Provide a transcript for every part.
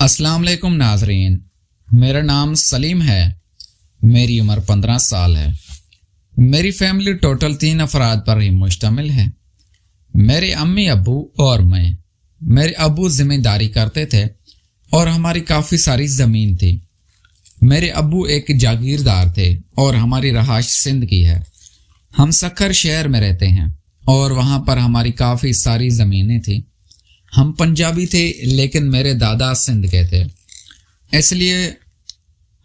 السلام علیکم ناظرین، میرا نام سلیم ہے۔ میری عمر 15 سال ہے۔ میری فیملی ٹوٹل 3 افراد پر ہی مشتمل ہے۔ میرے امی ابو اور میں۔ میرے ابو ذمہ داری کرتے تھے اور ہماری کافی ساری زمین تھی۔ میرے ابو ایک جاگیردار تھے اور ہماری رہائش سندھ کی ہے۔ ہم سکھر شہر میں رہتے ہیں اور وہاں پر ہماری کافی ساری زمینیں تھیں۔ ہم پنجابی تھے لیکن میرے دادا سندھ کے تھے، اس لیے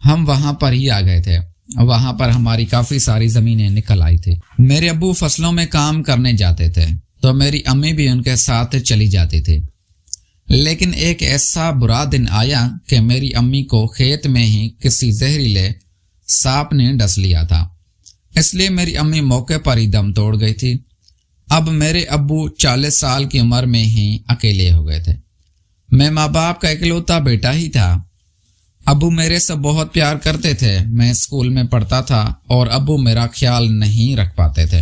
ہم وہاں پر ہی آ گئے تھے۔ وہاں پر ہماری کافی ساری زمینیں نکل آئی تھی۔ میرے ابو فصلوں میں کام کرنے جاتے تھے تو میری امی بھی ان کے ساتھ چلی جاتی تھی، لیکن ایک ایسا برا دن آیا کہ میری امی کو کھیت میں ہی کسی زہریلے سانپ نے ڈس لیا تھا، اس لیے میری امی موقع پر ہی دم توڑ گئی تھی۔ اب میرے ابو 40 سال کی عمر میں ہی اکیلے ہو گئے تھے۔ میں ماں باپ کا اکلوتا بیٹا ہی تھا۔ ابو میرے سے بہت پیار کرتے تھے۔ میں اسکول میں پڑھتا تھا اور ابو میرا خیال نہیں رکھ پاتے تھے،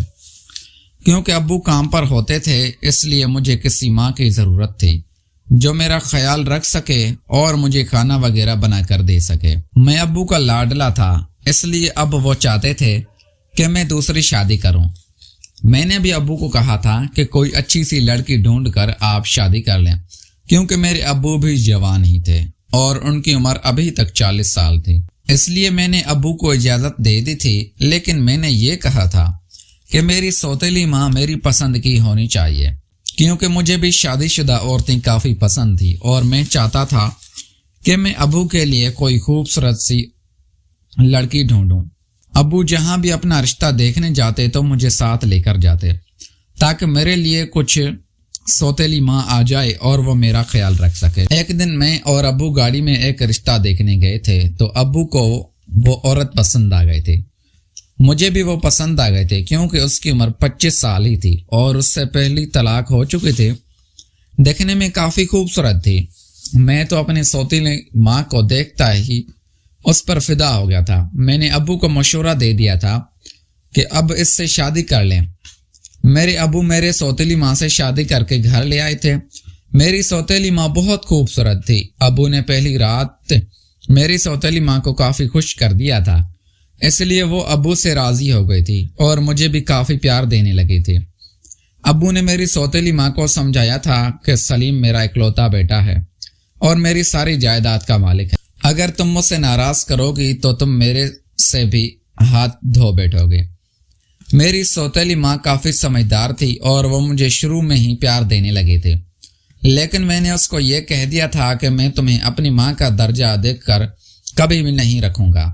کیونکہ ابو کام پر ہوتے تھے، اس لیے مجھے کسی ماں کی ضرورت تھی جو میرا خیال رکھ سکے اور مجھے کھانا وغیرہ بنا کر دے سکے۔ میں ابو کا لاڈلا تھا، اس لیے اب وہ چاہتے تھے کہ میں دوسری شادی کروں۔ میں نے بھی ابو کو کہا تھا کہ کوئی اچھی سی لڑکی ڈھونڈ کر آپ شادی کر لیں، کیونکہ میرے ابو بھی جوان ہی تھے اور ان کی عمر ابھی تک 40 سال تھی۔ اس لیے میں نے ابو کو اجازت دے دی تھی، لیکن میں نے یہ کہا تھا کہ میری سوتیلی ماں میری پسند کی ہونی چاہیے، کیونکہ مجھے بھی شادی شدہ عورتیں کافی پسند تھی اور میں چاہتا تھا کہ میں ابو کے لیے کوئی خوبصورت سی لڑکی ڈھونڈوں۔ ابو جہاں بھی اپنا رشتہ دیکھنے جاتے تو مجھے ساتھ لے کر جاتے تاکہ میرے لیے کچھ سوتیلی ماں آ جائے اور وہ میرا خیال رکھ سکے۔ ایک دن میں اور ابو گاڑی میں ایک رشتہ دیکھنے گئے تھے تو ابو کو وہ عورت پسند آ گئی تھی۔ مجھے بھی وہ پسند آ گئے تھے کیونکہ اس کی عمر 25 سال ہی تھی اور اس سے پہلی طلاق ہو چکی تھی۔ دیکھنے میں کافی خوبصورت تھی۔ میں تو اپنی سوتیلی ماں کو دیکھتا ہی اس پر فدا ہو گیا تھا۔ میں نے ابو کو مشورہ دے دیا تھا کہ اب اس سے شادی کر لیں۔ میرے ابو میرے سوتیلی ماں سے شادی کر کے گھر لے آئے تھے۔ میری سوتیلی ماں بہت خوبصورت تھی۔ ابو نے پہلی رات میری سوتیلی ماں کو کافی خوش کر دیا تھا، اس لیے وہ ابو سے راضی ہو گئی تھی اور مجھے بھی کافی پیار دینے لگی تھی۔ ابو نے میری سوتیلی ماں کو سمجھایا تھا کہ سلیم میرا اکلوتا بیٹا ہے اور میری ساری جائیداد کا مالک ہے۔ اگر تم مجھ سے ناراض کرو گی تو تم میرے سے بھی ہاتھ دھو بیٹھو گے۔ میری سوتیلی ماں کافی سمجھدار تھی اور وہ مجھے شروع میں ہی پیار دینے لگی تھی، لیکن میں نے اس کو یہ کہہ دیا تھا کہ میں تمہیں اپنی ماں کا درجہ دیکھ کر کبھی بھی نہیں رکھوں گا،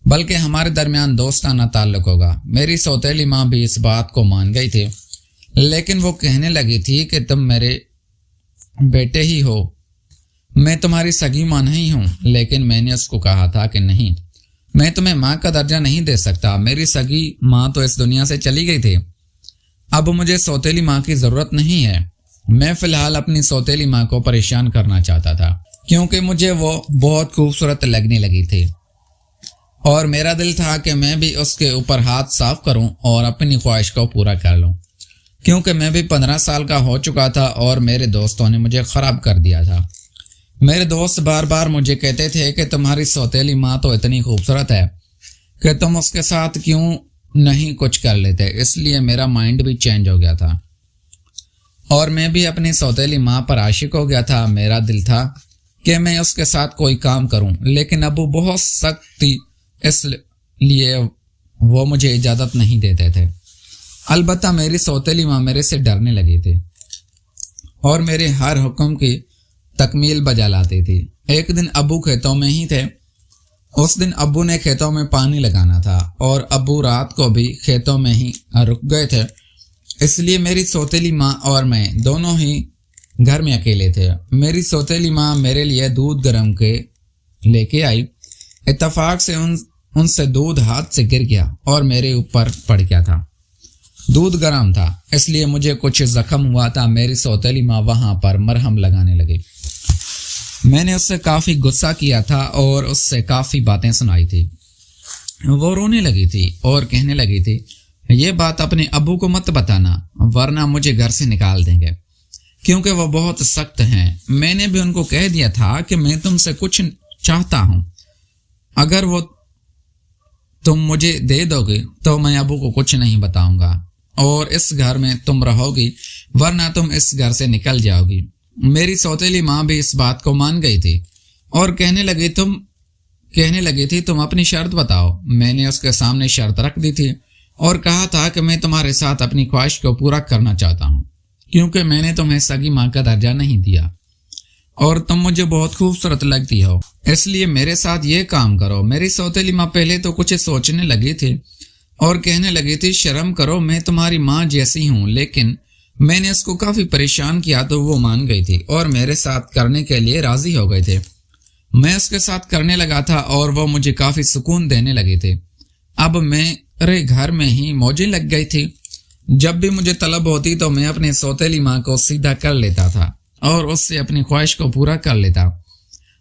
بلکہ ہمارے درمیان دوستانہ تعلق ہوگا۔ میری سوتیلی ماں بھی اس بات کو مان گئی تھی، لیکن وہ کہنے لگی تھی کہ تم میرے بیٹے ہی ہو، میں تمہاری سگی ماں نہیں ہوں۔ لیکن میں نے اس کو کہا تھا کہ نہیں، میں تمہیں ماں کا درجہ نہیں دے سکتا۔ میری سگی ماں تو اس دنیا سے چلی گئی تھی، اب مجھے سوتیلی ماں کی ضرورت نہیں ہے۔ میں فی الحال اپنی سوتیلی ماں کو پریشان کرنا چاہتا تھا کیونکہ مجھے وہ بہت خوبصورت لگنے لگی تھی اور میرا دل تھا کہ میں بھی اس کے اوپر ہاتھ صاف کروں اور اپنی خواہش کو پورا کر لوں، کیونکہ میں بھی 15 سال کا ہو چکا تھا اور میرے دوستوں نے مجھے خراب کر دیا تھا۔ میرے دوست بار بار مجھے کہتے تھے کہ تمہاری سوتیلی ماں تو اتنی خوبصورت ہے کہ تم اس کے ساتھ کیوں نہیں کچھ کر لیتے۔ اس لیے میرا مائنڈ بھی چینج ہو گیا تھا اور میں بھی اپنی سوتیلی ماں پر عاشق ہو گیا تھا۔ میرا دل تھا کہ میں اس کے ساتھ کوئی کام کروں، لیکن ابو بہت سخت تھی، اس لیے وہ مجھے اجازت نہیں دیتے تھے۔ البتہ میری سوتیلی ماں میرے سے ڈرنے لگی تھی اور میرے ہر حکم کی تکمیل بجا لاتی تھی۔ ایک دن ابو کھیتوں میں ہی تھے۔ اس دن ابو نے کھیتوں میں پانی لگانا تھا اور ابو رات کو بھی کھیتوں میں ہی رک گئے تھے، اس لیے میری سوتیلی ماں اور میں دونوں ہی گھر میں اکیلے تھے۔ میری سوتیلی ماں میرے لیے دودھ گرم کے لے کے آئی۔ اتفاق سے ان سے دودھ ہاتھ سے گر گیا اور میرے اوپر پڑ گیا تھا۔ دودھ گرم تھا، اس لیے مجھے کچھ زخم ہوا تھا۔ میری سوتیلی ماں وہاں پر مرہم لگانے لگی۔ میں نے اس سے کافی غصہ کیا تھا اور اس سے کافی باتیں سنائی تھی۔ وہ رونے لگی تھی اور کہنے لگی تھی، یہ بات اپنے ابو کو مت بتانا ورنہ مجھے گھر سے نکال دیں گے۔ کیونکہ وہ بہت سخت ہیں۔ میں نے بھی ان کو کہہ دیا تھا کہ میں تم سے کچھ چاہتا ہوں، اگر وہ تم مجھے دے دو گے تو میں ابو کو کچھ نہیں بتاؤں گا اور اس گھر میں تم رہو گی، ورنہ تم اس گھر سے نکل جاؤ گی۔ میری سوتیلی ماں بھی اس بات کو مان گئی تھی اور کہنے لگی تھی تم اپنی شرط بتاؤ۔ میں نے اس کے سامنے شرط رکھ دی تھی اور کہا تھا کہ میں تمہارے ساتھ اپنی خواہش کو پورا کرنا چاہتا ہوں، کیونکہ میں نے تمہیں سگی ماں کا درجہ نہیں دیا اور تم مجھے بہت خوبصورت لگتی ہو، اس لیے میرے ساتھ یہ کام کرو۔ میری سوتیلی ماں پہلے تو کچھ سوچنے لگی تھی اور کہنے لگی تھی شرم کرو، میں تمہاری ماں جیسی ہوں، لیکن میں نے اس کو کافی پریشان کیا تو وہ مان گئی تھی اور میرے ساتھ کرنے کے لیے راضی ہو گئے تھے۔ میں اس کے ساتھ کرنے لگا تھا اور وہ مجھے کافی سکون دینے لگے تھے۔ اب میرے گھر میں ہی موجیں لگ گئی تھی۔ جب بھی مجھے طلب ہوتی تو میں اپنی سوتیلی ماں کو سیدھا کر لیتا تھا اور اس سے اپنی خواہش کو پورا کر لیتا۔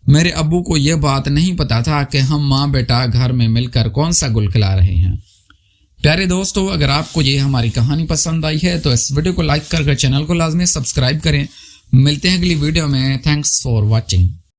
میرے ابو کو یہ بات نہیں پتا تھا کہ ہم ماں بیٹا گھر میں مل کر کون سا گل کھلا رہے ہیں۔ پیارے دوستو، اگر آپ کو یہ ہماری کہانی پسند آئی ہے تو اس ویڈیو کو لائک کر کے چینل کو لازمی سبسکرائب کریں۔ ملتے ہیں اگلی ویڈیو میں۔ Thanks for watching.